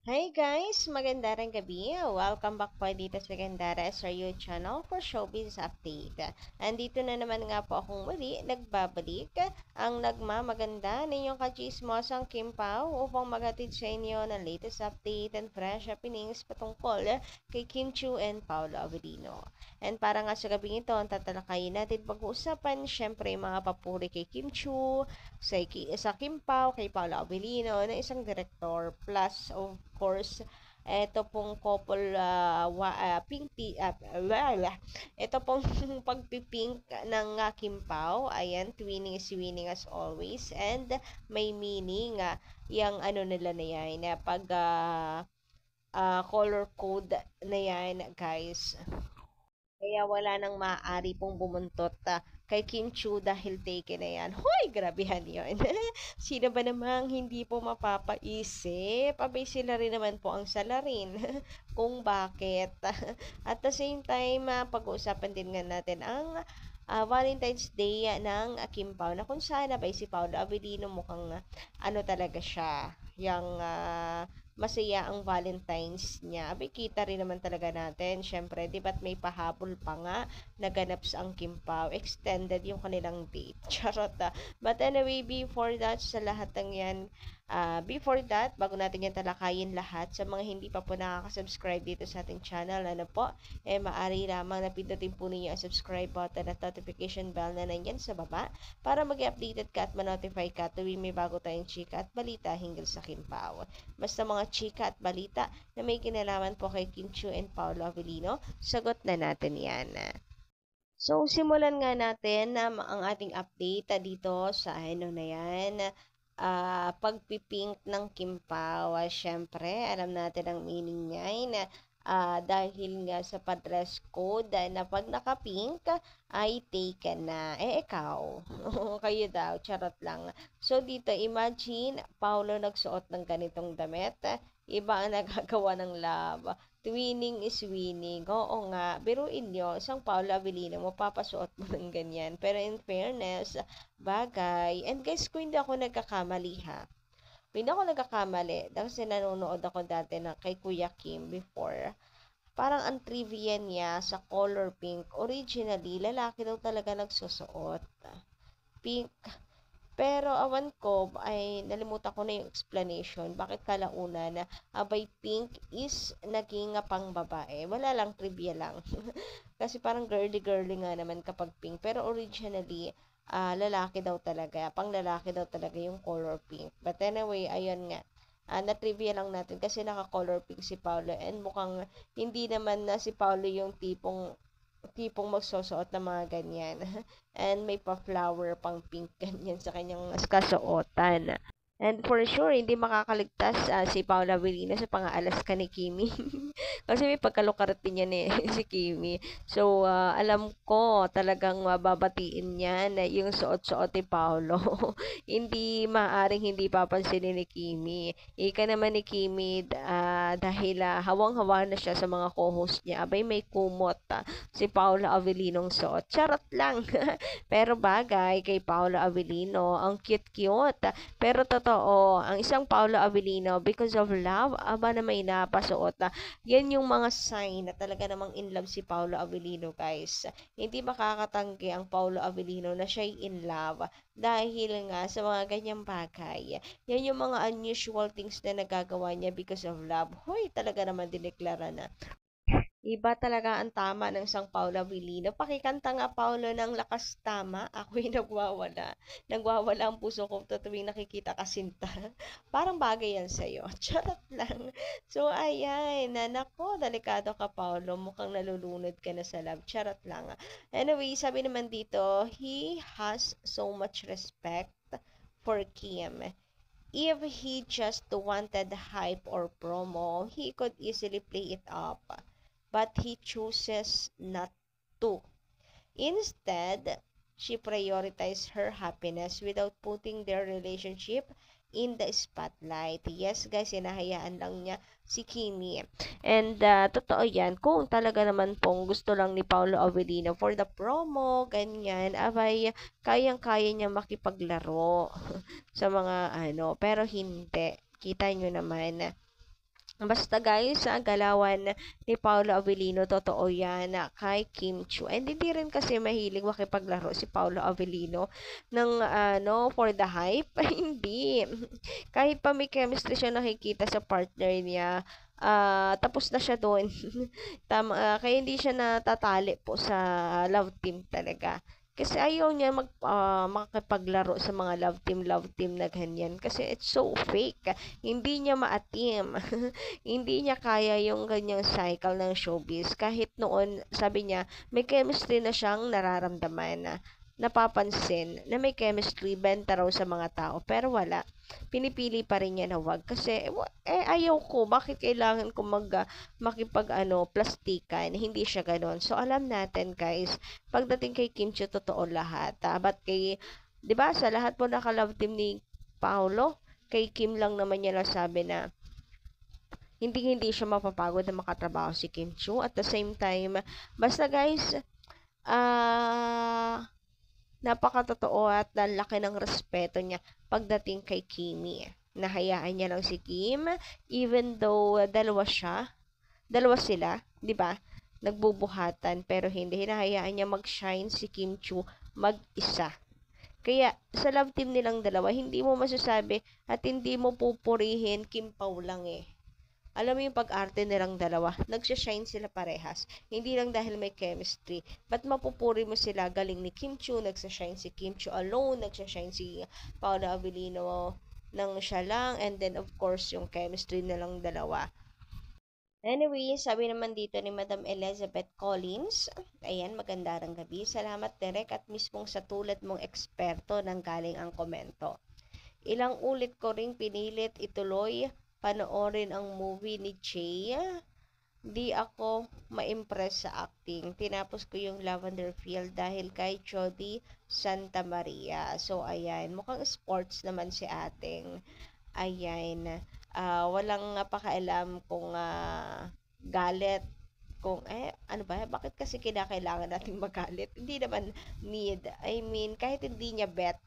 Hi guys! Magandang gabi. Welcome back po dito sa Gandara SRU channel for Showbiz Update. Andito na naman nga po akong muli nagbabalik ang nagmamaganda ninyong kachismosang Kim Pao upang maghatid sa inyo ng latest update and fresh happenings patungkol kay Kim Chiu and Paolo Avellino. And para nga sa gabing ito, ang tatalakayin natin pag-uusapan syempre yung mga papuri kay Kim Chiu, sa Kim Pao, kay Paolo Avellino na isang director plus of course ito pong couple pink ito pong pagpipink ng Kim Pao. Ayan, twinning is winning as always and may meaning yung ano nila na yan na pag color code na yan guys. Kaya wala nang maaari pong bumuntot kay Kim Chiu dahil taken na yan. Hoy, grabehan yun. Sino ba namang hindi po mapapaisip? Abay sila rin naman po ang salarin kung bakit. At the same time, pag-uusapan din nga natin ang Valentine's Day ng Kim Pao na kung saan abay si Paolo Avellino mukhang ano talaga siya. Yung masaya ang Valentine's niya. Abay, kita rin naman talaga natin. Siyempre, di ba't may pahabol pa nga naganap sa ang Kim Pao. Extended yung kanilang date. Charot But anyway, before that, bago natin yan talakayin lahat, sa mga hindi pa po nakaka-subscribe dito sa ating channel, maaari lamang na pindutin po ninyo ang subscribe button at notification bell na nandyan sa baba para mag-updated ka at ma-notify ka tuwing may bago tayong chika at balita hinggil sa Kim Pao. Basta mga chika at balita na may kinalaman po kay Kim Chiu and Paolo Avellino, sagot na natin yan. So, simulan nga natin ang ating update dito sa ano na yan, pagpipink ng Kim Pao. Syempre, alam natin ang meaning niya na dahil nga sa pa-dress code na pag naka-pink ay taken na. Ikaw, kayo daw, charot lang. So, dito, imagine, Paolo nagsuot ng ganitong damit. Iba ang nagagawa ng love. Twinning is winning. Oo nga, biruin nyo, isang Paolo Avellino, mapapasuot mo ng ganyan. Pero in fairness, bagay. And guys, kung hindi ako nagkakamali ha, hindi ako nagkakamali kasi nanonood ako dati na kay Kuya Kim before. Parang ang trivia niya sa color pink, originally, lalaki daw talaga nagsusuot. Pink. Pero awan ko, ay nalimutan ko na yung explanation. Bakit kalauna na abay pink is naging pang babae. Wala lang, trivia lang. Kasi parang girly-girly nga naman kapag pink. Pero originally, lalaki daw talaga. Pang lalaki daw talaga yung color pink. But anyway, ayun nga. Na-trivia lang natin kasi naka-color pink si Paolo and mukhang hindi naman na si Paolo yung tipong magsusuot ng mga ganyan. And may pa-flower pang pink ganyan sa kanyang kasuotan. And for sure, hindi makakaligtas si Paula Avellino sa pang-aalas ka ni Kimi. Kasi may pagkalukart din yan si Kimi. So, alam ko talagang mababatiin niyan yung suot-suot ni Paolo. Hindi maaring hindi papansinin ni Kimi. Ika naman ni Kimi dahil hawang-hawa na siya sa mga co-host niya. Abay, may kumot si Paula Avellinong suot. Charot lang. Pero bagay kay Paula Avellino, ang cute-cute. Pero totoo, ang isang Paolo Avellino, because of love, aba na may napasuot yan yung mga sign na talaga namang in love si Paolo Avellino, guys. Hindi makakatanggi ang Paolo Avellino na siya'y in love dahil nga sa mga ganyang bagay. Yan yung mga unusual things na nagagawa niya because of love. Hoy, talaga naman dineklara na. Iba talaga ang tama ng isang Paolo Avellino. Pakikanta nga Paolo ng lakas tama. Ako'y nagwawala. Nagwawala ang puso ko tuwing nakikita ka sinta. Parang bagay yan sa'yo. Charot lang. So, ayan. Nako, delikado ka, Paolo. Mukhang nalulunod ka na sa love. Charot lang. Anyway, sabi naman dito, he has so much respect for Kim. If he just wanted hype or promo, he could easily play it up. But he chooses not to. Instead, she prioritized her happiness without putting their relationship in the spotlight. Yes, guys, hinahayaan lang niya si Kimi. And totoo yan, kung talaga naman pong gusto lang ni Paolo Avellino for the promo, ganyan, abay, kayang-kaya niya makipaglaro sa mga ano, pero hindi. Kita nyo naman, Basta guys, sa galawan ni Paolo Avellino, totoo yan kay Kim Chu. And hindi rin kasi mahilig makipaglaro si Paolo Avellino ng for the hype. Hindi. Kahit pa may chemistry siya nakikita sa partner niya, tapos na siya doon. Kaya hindi siya natatali po sa love team talaga. Kasi ayaw niya makipaglaro sa mga love team na ganyan. Kasi it's so fake. Hindi niya maatim. Hindi niya kaya yung ganyang cycle ng showbiz. Kahit noon, sabi niya, may chemistry na siyang nararamdaman na napapansin na may chemistry, benta raw sa mga tao. Pero wala. Pinipili pa rin niya na wag. Kasi, ayaw ko. Bakit kailangan ko makipag plastikan? Hindi siya ganon. So, alam natin, guys, pagdating kay Kim Chiu, totoo lahat. But kay, di ba, sa lahat po naka-love team ni Paolo, kay Kim lang naman niya nasabi na hindi siya mapapagod na makatrabaho si Kim Chiu. At the same time, basta guys, napakatotoo at laki ng respeto niya pagdating kay Kimi. Nahayaan niya lang si Kim, even though dalawa sila, di ba? Nagbubuhatan, pero hindi. Hinahayaan niya mag-shine si Kim Chiu mag-isa. Kaya, sa love team nilang dalawa, hindi mo masasabi at hindi mo pupurihin Kim Pao lang eh. Alam mo yung pag-arte nilang dalawa, nagsashine sila parehas. Hindi lang dahil may chemistry. Ba't mapupuri mo sila? Galing ni Kim Chiu, nagsashine si Kim Chiu alone, nagsashine si Paolo Avellino nang siya lang, and then of course yung chemistry nilang dalawa. Anyway, sabi naman dito ni Madam Elizabeth Collins, ayan, magandang gabi. Salamat Derek at mismong sa tulad mong eksperto nang galing ang komento. Ilang ulit ko ring pinilit ituloy panoorin ang movie ni Che. Di ako ma-impress sa acting. Tinapos ko yung Lavender Field dahil kay Jody Santa Maria. So, ayan. Mukhang sports naman si ating. Ayan. Walang pakialam kung galit. Kung, ano ba? Bakit kasi kinakailangan natin magalit? Hindi naman need. I mean, kahit hindi niya bet,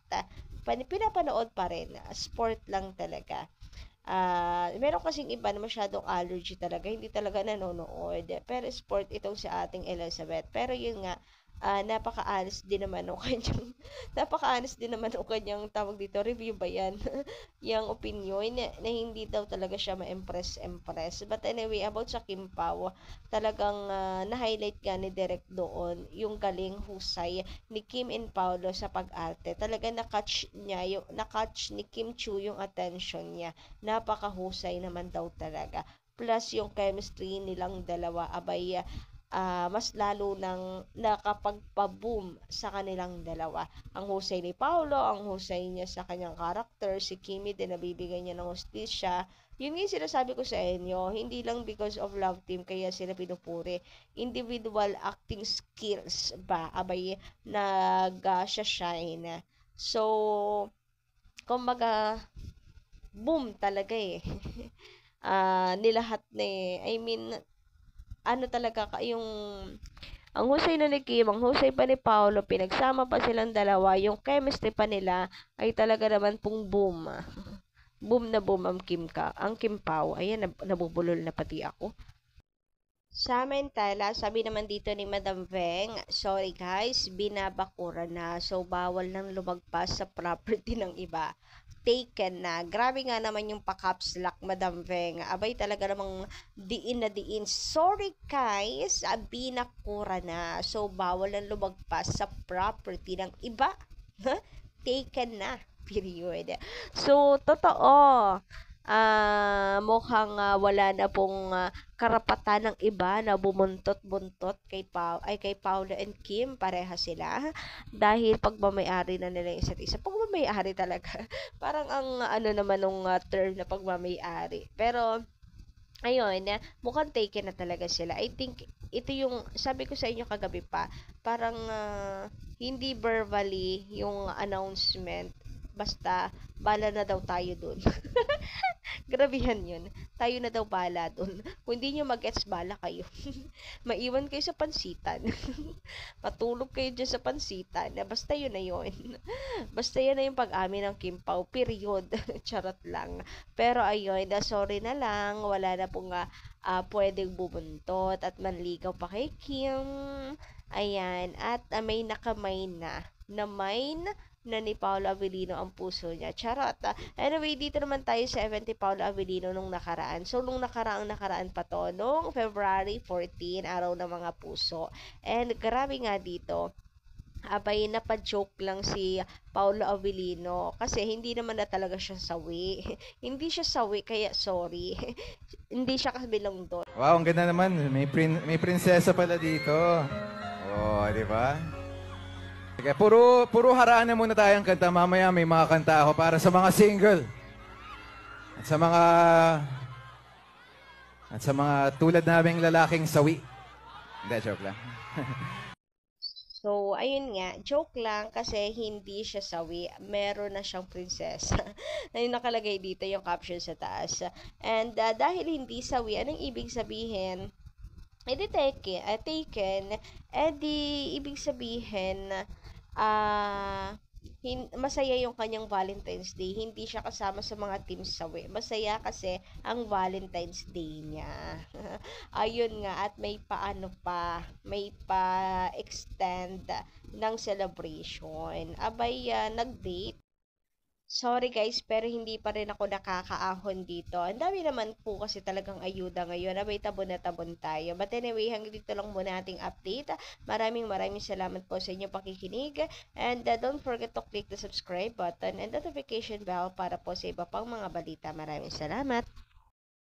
pinapanood pa rin. Sport lang talaga. Meron kasing iba na masyadong allergy talaga, hindi talaga nanonood. Pero sport itong si ating Elizabeth. Pero yun nga, napaka-honest din naman o kanyang napaka-honest din naman o kanyang tawag dito, review ba yan? Yung opinion na hindi daw talaga siya ma-impress. But anyway, about sa Kim Pao, talagang na-highlight nga ni Derek doon yung galing husay ni Kim and Paolo sa pag-arte. Talaga na-catch ni Kim Chiu yung attention niya. Napakahusay naman daw talaga. Plus yung chemistry nilang dalawa, abay, mas lalo nang nakapagpa-boom sa kanilang dalawa. Ang husay ni Paolo, ang husay niya sa kanyang karakter, si Kimi din nabibigyan niya ng hustisya. Yun nga yung sinasabi ko sa inyo, hindi lang because of love team kaya sila pinupuri. Individual acting skills ba, abay, nag-shine. So, kumbaga, boom talaga eh. Nilahat na eh. I mean, ano talaga yung ang husay na ni Kim, ang husay pa ni Paolo, pinagsama pa silang dalawa, yung chemistry pa nila ay talaga naman pong boom. Boom na boom ang Kim Pao. Ayan, nabubulol na pati ako. Samantala, sabi naman dito ni Madam Veng, sorry guys, binabakura na, so bawal nang lumagpas sa property ng iba. Taken na. Grabe nga naman yung pa-caps lock, Madam Veng. Abay talaga namang diin na diin. Sorry guys, binakura na. So, bawal ang lumagpas sa property ng iba. Taken na. Period. So, totoo. Mukhang wala na pong karapatan ng iba na bumuntot-buntot kay Paolo and Kim, pareha sila dahil pagmamayari na nila yung isa't isa. Pagmamayari talaga. Parang ang naman nung term na pagmamayari. Pero ayun, mukhang taken na talaga sila. I think ito yung sabi ko sa inyo kagabi pa, parang hindi verbally yung announcement, basta bala na daw tayo dun. Grabihan yun. Tayo na daw bala dun. Kung hindi nyo mag-gets, bala kayo. Maiwan kayo sa pansitan. Matulog kayo dyan sa pansitan. Basta yun na yun. Basta yun na yung pag-amin ng Kim Pao. Period. Charot lang. Pero ayun, sorry na lang. Wala na pong pwedeng bubuntot at manligaw pa kay Kim. Ayan. At may nakamay na mine na ni Paolo Avellino ang puso niya. Charot. Anyway, dito naman tayo sa event ni Paolo Avellino nung nakaraan. So, nung nakaraan pa to, nung February 14, araw ng mga puso. And grabe nga dito, abay, napa-joke lang si Paolo Avellino kasi hindi naman na talaga siya sawi. Hindi siya sawi, kaya sorry. Hindi siya kabilang doon. Wow, ang ganda naman. May prinsesa pala dito. Oh, di ba? Sige, puro haraan na muna tayong kanta. Mamaya may mga kanta ako para sa mga single. At sa mga tulad naming lalaking sawi. Hindi, joke lang. So, ayun nga, joke lang kasi hindi siya sawi. Meron na siyang prinsesa. Na yung nakalagay dito yung caption sa taas. And dahil hindi sawi, anong ibig sabihin? Taken, ibig sabihin, masaya yung kanyang Valentine's Day. Hindi siya kasama sa mga team sawi. Masaya kasi ang Valentine's Day niya. Ayun nga, at may may pa-extend ng celebration. Abay, nag-date. Sorry guys, pero hindi pa rin ako nakakaahon dito. Ang dami naman po kasi talagang ayuda ngayon. Abay, tabon na tabon tayo. But anyway, hanggang dito lang muna ating update. Maraming salamat po sa inyong pakikinig. And don't forget to click the subscribe button and notification bell para po sa iba pang mga balita. Maraming salamat.